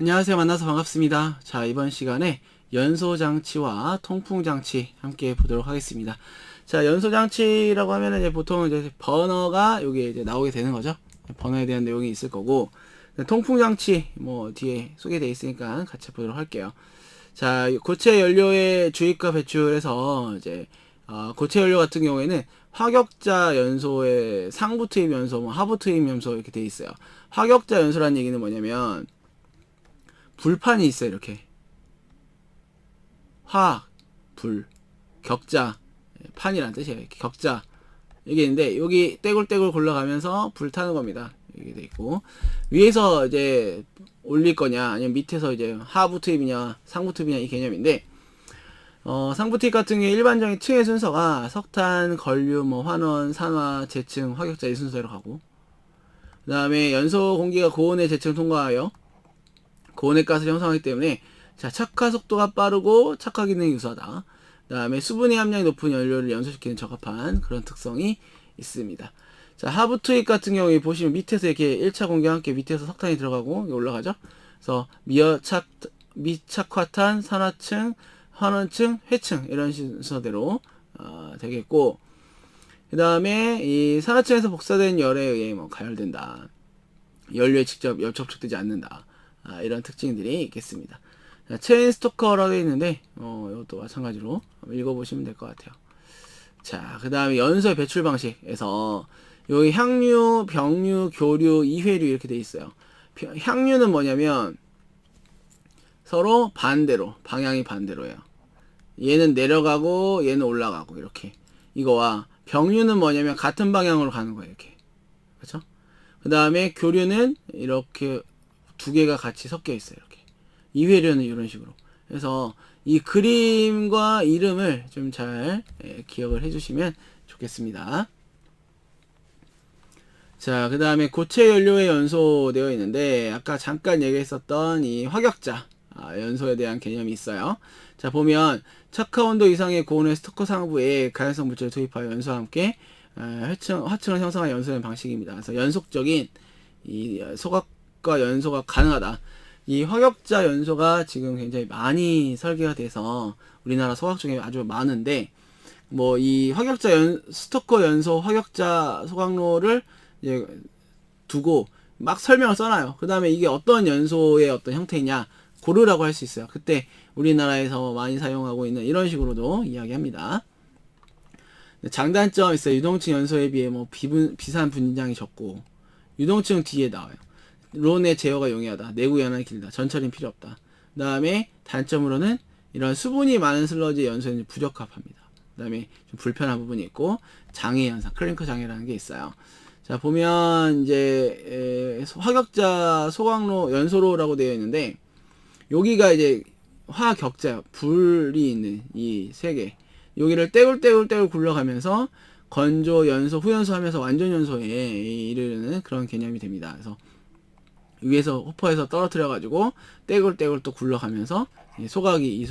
안녕하세요. 만나서 반갑습니다. 자, 이번 시간에 연소장치와 통풍장치 함께 보도록 하겠습니다. 자, 연소장치라고 하면은 이제 보통 이제 버너가 여기에 이제 나오게 되는 거죠. 버너에 대한 내용이 있을 거고, 통풍장치 뭐 뒤에 소개되어 있으니까 같이 보도록 할게요. 자, 고체 연료의 주입과 배출에서 이제 고체 연료 같은 경우에는 화격자 연소의 상부 투입 연소, 뭐 하부 투입 연소 이렇게 돼 있어요. 화격자 연소라는 얘기는 뭐냐면 불판이 있어요. 이렇게 화학, 불, 격자, 판이란 뜻이에요. 이렇게 격자 이게 있는데 여기 떼굴떼굴 굴러가면서 불 타는 겁니다. 이게 돼 있고 위에서 이제 올릴 거냐 아니면 밑에서 이제 하부 투입이냐 상부 투입이냐 이 개념인데 상부 투입 같은 경우에 일반적인 층의 순서가 석탄, 건류, 뭐 환원, 산화, 제층, 화격자 이 순서로 가고 그 다음에 연소 공기가 고온의 제층 통과하여 고온의 가스를 형성하기 때문에 자 착화 속도가 빠르고 착화 기능이 우수하다. 그 다음에 수분의 함량이 높은 연료를 연소시키는 적합한 그런 특성이 있습니다. 자 하부 투입 같은 경우에 보시면 밑에서 이렇게 1차 공기와 함께 밑에서 석탄이 들어가고 올라가죠. 그래서 미착화탄, 산화층, 환원층, 회층 이런 순서대로 되겠고 그 다음에 이 산화층에서 복사된 열에 의해 뭐 가열된다. 연료에 직접 열 접촉되지 않는다. 이런 특징들이 있겠습니다. 자, 체인 스토커라고 되어 있는데 이것도 마찬가지로 읽어보시면 될 것 같아요. 자, 그 다음에 연소의 배출 방식에서 여기 향유, 병유, 교류, 이회류 이렇게 되어 있어요. 향유는 뭐냐면 서로 반대로 방향이 반대로예요. 얘는 내려가고 얘는 올라가고 이렇게 이거와 병유는 뭐냐면 같은 방향으로 가는 거예요. 이렇게 그렇죠? 그 다음에 교류는 이렇게 두 개가 같이 섞여 있어요. 이렇게 이회류는 이런 식으로. 그래서 이 그림과 이름을 좀 잘 기억을 해주시면 좋겠습니다. 자, 그 다음에 고체 연료에 연소되어 있는데 아까 잠깐 얘기했었던 이 화격자 연소에 대한 개념이 있어요. 자, 보면 착화 온도 이상의 고온의 스토커 상부에 가연성 물질을 투입하여 연소와 함께 화층을 형성하여 연소하는 방식입니다. 그래서 연속적인 이 소각과 연소가 가능하다. 이 화격자 연소가 지금 굉장히 많이 설계가 돼서 우리나라 소각 중에 아주 많은데 뭐 이 스토커 연소 화격자 소각로를 이제 두고 막 설명을 써놔요. 그 다음에 이게 어떤 연소의 어떤 형태냐 고르라고 할 수 있어요. 그때 우리나라에서 많이 사용하고 있는 이런 식으로도 이야기합니다. 장단점 있어요. 유동층 연소에 비해 뭐 비산 분량이 적고 유동층 뒤에 나와요. 론의 제어가 용이하다. 내구 연한이 길다. 전처리는 필요 없다. 그 다음에 단점으로는 이런 수분이 많은 슬러지 연소에는 부적합합니다. 그 다음에 좀 불편한 부분이 있고 장애 현상, 클링커 장애라는 게 있어요. 자 보면 이제 화격자 소각로 연소로라고 되어 있는데 여기가 이제 화격자 불이 있는 이 세 개 여기를 떼굴떼굴 굴러가면서 건조 연소 후연소 하면서 완전 연소에 이르는 그런 개념이 됩니다. 그래서 위에서 호퍼에서 떨어뜨려 가지고 떼굴떼굴 또 굴러가면서 소각이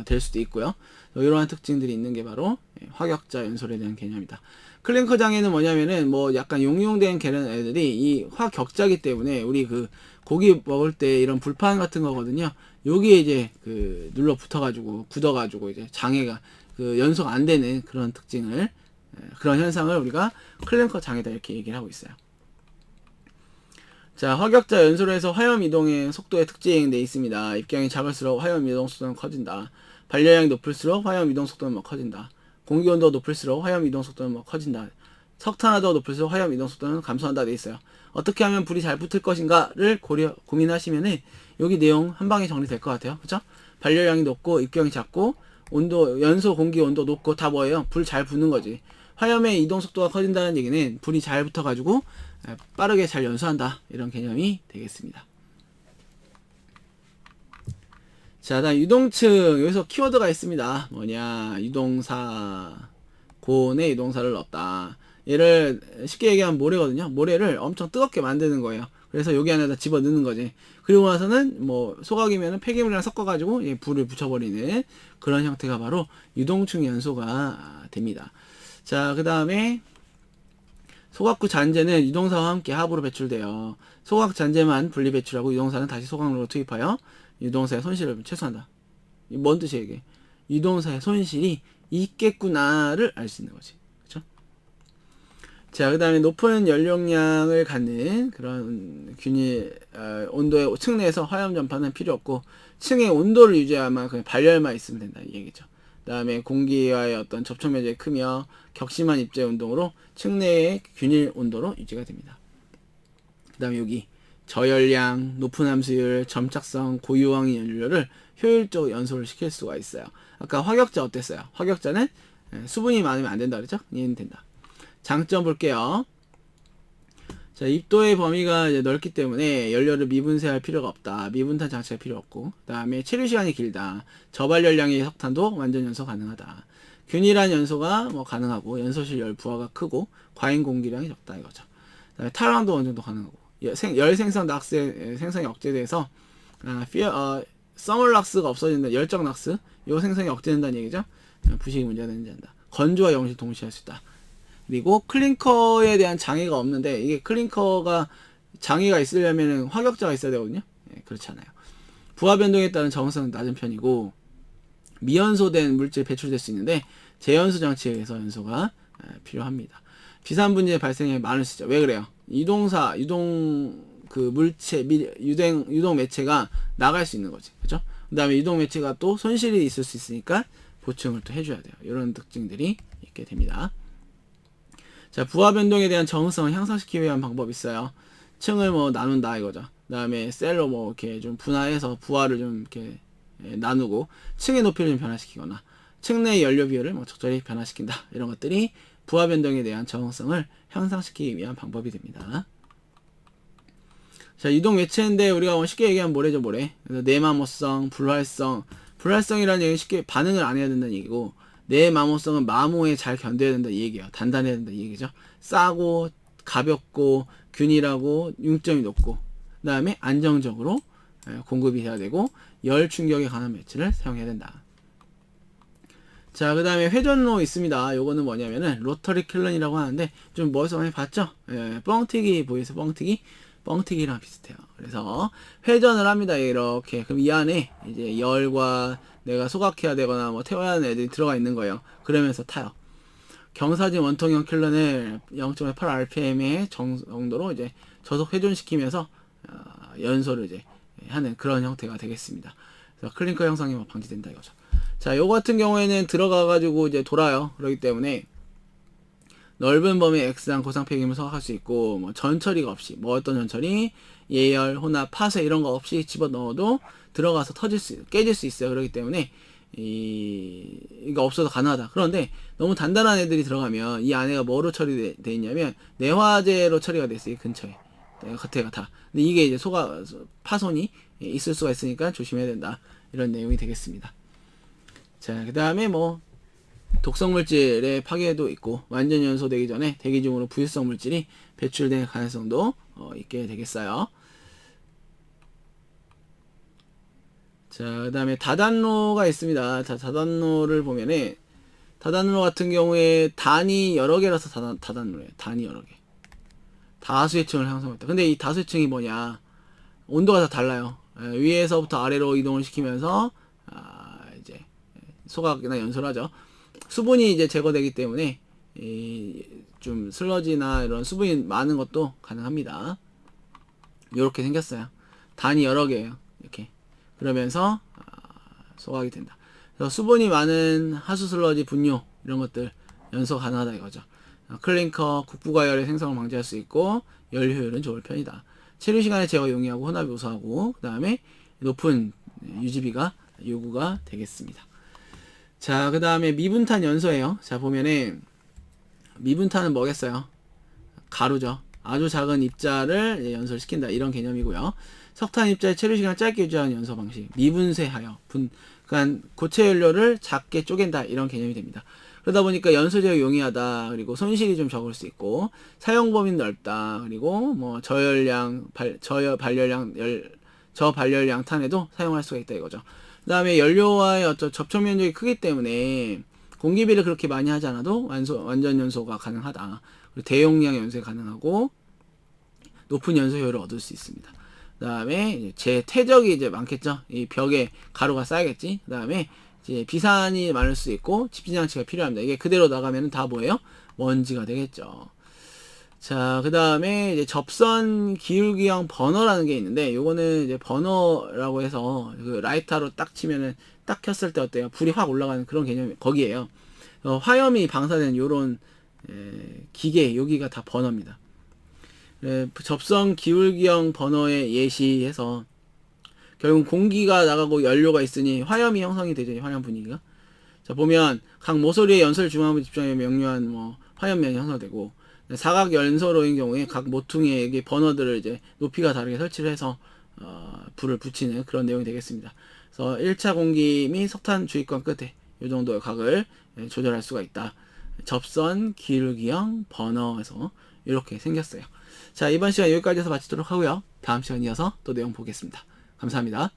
될 수도 있고요. 이러한 특징들이 있는 게 바로 화격자 연소에 대한 개념이다. 클링커 장애는 뭐냐면은 뭐 약간 용용된 개런 애들이 이 화격자기 때문에 우리 그 고기 먹을 때 이런 불판 같은 거거든요. 여기에 이제 그 눌러 붙어가지고 굳어가지고 이제 장애가 그 연소가 안 되는 그런 특징을 그런 현상을 우리가 클링커 장애다 이렇게 얘기를 하고 있어요. 자, 화격자 연소로 해서 화염 이동의 속도의 특징이 되어 있습니다. 입경이 작을수록 화염 이동 속도는 커진다. 발열량이 높을수록 화염 이동 속도는 뭐 커진다. 공기 온도가 높을수록 화염 이동 속도는 뭐 커진다. 석탄화도가 높을수록 화염 이동 속도는 감소한다 돼 있어요. 어떻게 하면 불이 잘 붙을 것인가를 고민하시면은 여기 내용 한 방에 정리될 것 같아요. 그쵸? 발열량이 높고 입경이 작고 온도 연소 공기 온도 높고 다 뭐예요? 불 잘 붙는 거지. 화염의 이동 속도가 커진다는 얘기는 불이 잘 붙어가지고 빠르게 잘 연소한다 이런 개념이 되겠습니다. 자, 다음 유동층 여기서 키워드가 있습니다. 뭐냐 유동사 고온의 유동사를 넣었다. 얘를 쉽게 얘기하면 모래거든요. 모래를 엄청 뜨겁게 만드는 거예요. 그래서 여기 안에다 집어 넣는 거지. 그리고 나서는 뭐 소각이면은 폐기물이랑 섞어가지고 불을 붙여버리는 그런 형태가 바로 유동층 연소가 됩니다. 자, 그 다음에 소각구 잔재는 유동사와 함께 합으로 배출돼요. 소각 잔재만 분리 배출하고 유동사는 다시 소각로로 투입하여 유동사의 손실을 최소화한다. 뭔 뜻이에요 이게? 유동사의 손실이 있겠구나를 알 수 있는 거지. 그쵸? 자, 그 다음에 높은 연료량을 갖는 그런 균일, 온도의 층내에서 화염 전파는 필요 없고, 층의 온도를 유지하면 그냥 발열만 있으면 된다. 이 얘기죠. 그 다음에 공기와의 어떤 접촉 면적이 크며 격심한 입자의 운동으로 층내의 균일 온도로 유지가 됩니다. 그 다음에 여기 저열량, 높은 함수율, 점착성, 고유황의 연료를 효율적으로 연소를 시킬 수가 있어요. 아까 화격자 어땠어요? 화격자는 수분이 많으면 안 된다 그랬죠? 얘는 된다. 장점 볼게요. 자, 입도의 범위가 이제 넓기 때문에 연료를 미분쇄할 필요가 없다. 미분탄 장치가 필요 없고, 그 다음에 체류 시간이 길다. 저발열량의 석탄도 완전 연소 가능하다. 균일한 연소가 뭐 가능하고, 연소실 열 부하가 크고, 과잉 공기량이 적다 이거죠. 그 다음에 탈환도 어느 정도 가능하고, 열 생성 낙스의 생성이 억제돼서 서멀 낙스가 없어진다. 열적 낙스, 요 생성이 억제된다는 얘기죠. 부식이 문제가 되는지 한다. 건조와 영실 동시에 할 수 있다. 그리고 클링커에 대한 장애가 없는데, 이게 클링커가 장애가 있으려면 화격자가 있어야 되거든요. 그렇지 않아요. 부하 변동에 따른 정성은 낮은 편이고, 미연소된 물질 배출될 수 있는데 재연소 장치에 의해서 연소가 필요합니다. 비산분解발생에 많을 수 있죠. 왜 그래요? 유동 그 물체 유동 매체가 나갈 수 있는 거지. 그죠? 그다음에 유동 매체가 또 손실이 있을 수 있으니까 보충을 또 해줘야 돼요. 이런 특징들이 있게 됩니다. 자, 부하 변동에 대한 정성을 향상시키기 위한 방법이 있어요. 층을 뭐 나눈다 이거죠. 그다음에 셀로 뭐 이렇게 좀 분화해서 부하를 좀 이렇게 나누고 층의 높이를 좀 변화시키거나 층 내 연료 비율을 뭐 적절히 변화시킨다. 이런 것들이 부하 변동에 대한 정성을 향상시키기 위한 방법이 됩니다. 자, 유동 매체인데 우리가 뭐 쉽게 얘기하면 모래죠, 모래. 그래서 내마모성, 불활성이라는 얘기는 쉽게 반응을 안 해야 된다는 얘기고, 내마모성은 마모에 잘 견뎌야 된다 이 얘기예요. 단단해야 된다 이 얘기죠. 싸고 가볍고 균일하고 융점이 높고, 그 다음에 안정적으로 공급이 돼야 되고, 열 충격에 강한 매체를 사용해야 된다. 자, 그 다음에 회전로 있습니다. 요거는 뭐냐면은 로터리 킬런이라고 하는데, 좀 머릿속 많이 봤죠? 뻥튀기 보이세요? 뻥튀기랑 비슷해요. 그래서 회전을 합니다. 이렇게. 그럼 이 안에 이제 열과 내가 소각해야 되거나 뭐 태워야 하는 애들이 들어가 있는 거예요. 그러면서 타요. 경사진 원통형 킬런을 0.8 rpm의 정도로 이제 저속 회전시키면서 연소를 이제 하는 그런 형태가 되겠습니다. 그래서 클링커 형성이 뭐 방지된다 이거죠. 자, 요 같은 경우에는 들어가가지고 이제 돌아요. 그렇기 때문에 넓은 범위의 X상 고상 폐기물을 소각할 수 있고, 뭐 전처리가 없이, 뭐 어떤 전처리, 예열, 혼합, 파쇄 이런 거 없이 집어 넣어도 들어가서 깨질 수 있어요. 그렇기 때문에 이거 없어도 가능하다. 그런데 너무 단단한 애들이 들어가면 이 안에가 뭐로 처리돼 있냐면 내화재로 처리가 돼 있어요. 이 근처에 겉에가 다. 근데 이게 이제 파손이 있을 수가 있으니까 조심해야 된다. 이런 내용이 되겠습니다. 자, 그 다음에 뭐 독성물질의 파괴도 있고, 완전 연소되기 전에 대기 중으로 부유성 물질이 배출될 가능성도 있게 되겠어요. 자, 그 다음에 다단로가 있습니다. 자, 다단로를 보면은 다단로 같은 경우에 단이 여러 개라서 다단로예요. 단이 여러 개. 다수의 층을 형성했다. 근데 이 다수의 층이 뭐냐? 온도가 다 달라요. 위에서부터 아래로 이동을 시키면서 이제 소각이나 연소를 하죠. 수분이 이제 제거되기 때문에 좀 슬러지나 이런 수분이 많은 것도 가능합니다. 이렇게 생겼어요. 단이 여러 개예요. 이렇게. 그러면서 소각이 된다. 그래서 수분이 많은 하수 슬러지 분뇨 이런 것들 연소 가능하다 이거죠. 클링커 국부가열의 생성을 방지할 수 있고, 열 효율은 좋을 편이다. 체류 시간에 제거 용이하고 혼합이 우수하고, 그 다음에 높은 유지비가 요구가 되겠습니다. 자, 그 다음에 미분탄 연소예요. 자, 보면은 미분탄은 뭐겠어요? 가루죠. 아주 작은 입자를 연소를 시킨다 이런 개념이고요. 석탄 입자의 체류 시간을 짧게 유지하는 연소 방식, 미분쇄하여 그러니까 고체 연료를 작게 쪼갠다 이런 개념이 됩니다. 그러다 보니까 연소제어 용이하다. 그리고 손실이 좀 적을 수 있고, 사용 범위는 넓다. 그리고 뭐 저발열량 탄에도 사용할 수가 있다 이거죠. 그 다음에 연료와의 어떤 접촉 면적이 크기 때문에 공기비를 그렇게 많이 하지 않아도 완전 연소가 가능하다. 그리고 대용량 연소에 가능하고 높은 연소 효율을 얻을 수 있습니다. 그 다음에 제 태적이 이제 많겠죠. 이 벽에 가루가 쌓이겠지. 그 다음에 이제 비산이 많을 수 있고 집진 장치가 필요합니다. 이게 그대로 나가면 다 뭐예요? 먼지가 되겠죠. 자, 그 다음에 이제 접선 기울기형 버너라는 게 있는데, 요거는 이제 버너라고 해서 그 라이터로 딱 치면은 딱 켰을 때 어때요? 불이 확 올라가는 그런 개념이 거기에요. 화염이 방사되는 요런 기계, 여기가 다 버너입니다. 접선 기울기형 버너에 예시해서 결국 공기가 나가고 연료가 있으니 화염이 형성이 되죠. 화염 분위기가. 자, 보면 각 모서리의 연설 중앙부 집중에 명료한 뭐 화염면이 형성되고, 사각 연소로인 경우에 각 모퉁이에 여기 버너들을 이제 높이가 다르게 설치를 해서 불을 붙이는 그런 내용이 되겠습니다. 그래서 1차 공기 및 석탄 주입관 끝에 이 정도의 각을 조절할 수가 있다. 접선 기울기형 버너에서 이렇게 생겼어요. 자, 이번 시간 여기까지 해서 마치도록 하고요. 다음 시간 이어서 또 내용 보겠습니다. 감사합니다.